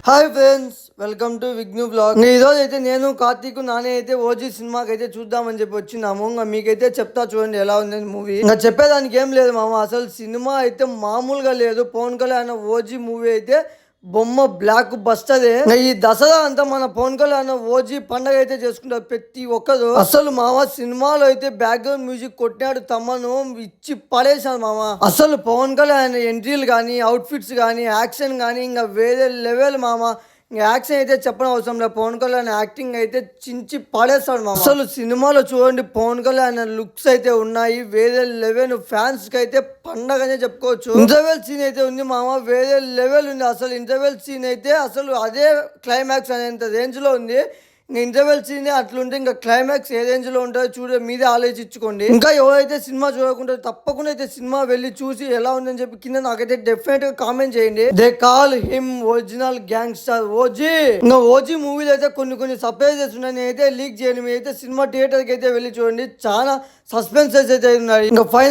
Hi friends, welcome to Vighnu blog. ఈ రోజు అయితే నేను కార్తీక్ నాని అయితే ఓజీ సినిమాకి అయితే చూద్దామని చెప్పి వచ్చినాము. ఇంకా మీకైతే చెప్తా చూడండి ఎలా ఉంది మూవీ. ఇంకా చెప్పేదానికి ఏం లేదు మామ, అసలు సినిమా అయితే మామూలుగా లేదు. పవన్ కళ్యాణ్ ఓజీ మూవీ అయితే బొమ్మ బ్లాక్ బస్టరే. ఈ దసరా అంతా మన పవన్ కళ్యాణ్ ఓజీ పండగ అయితే చేసుకుంటారు ప్రతి ఒక్కరు. అసలు మామ సినిమాలో అయితే బ్యాక్గ్రౌండ్ మ్యూజిక్ కొట్టినాడు తమ్మను ఇచ్చి పడేశాడు మామ. అసలు పవన్ కళ్యాణ్ ఎంట్రీలు కానీ, అవుట్ ఫిట్స్ కానీ, యాక్షన్ కానీ ఇంకా వేరే లెవెల్ మామ. యాక్షన్ అయితే చెప్పడం అవసరం లేదు, పవన్ కళ్యాణ్ యాక్టింగ్ అయితే చించి పడేస్తాడు మామ. అసలు సినిమాలో చూడండి పవన్ కళ్యాణ్ లుక్స్ అయితే ఉన్నాయి వేరే లెవెల్. ఫ్యాన్స్ కి అయితే పండగనే చెప్పుకోవచ్చు. ఇంటర్వెల్ సీన్ అయితే ఉంది మామ, వేరే లెవెల్ ఉంది. అసలు ఇంటర్వెల్ సీన్ అయితే అసలు అదే క్లైమాక్స్ అనేంత రేంజ్ లో ఉంది. ఇంకా ఇంటర్వెల్ సీన్ అట్లుంటే ఇంకా క్లైమాక్స్ ఏ రేంజ్ లో ఉంటుందో చూడ మీదే ఆలోచించుకోండి. ఇంకా ఎవరైతే సినిమా చూడకుండా తప్పకుండా అయితే సినిమా వెళ్ళి చూసి ఎలా ఉందని చెప్పి కింద నాకైతే డెఫినెట్ గా కామెంట్ చేయండి. They call him original gangster OG. ఇంకా ఓజీ మూవీలో అయితే కొన్ని సర్ప్రైజెస్ ఉన్నాయి, నేనైతే లీక్ చేయను. మీరైతే సినిమా థియేటర్ కి అయితే వెళ్ళి చూడండి, చాలా సస్పెన్సెస్ అయితే ఉన్నాయి. ఇంకా ఫైనల్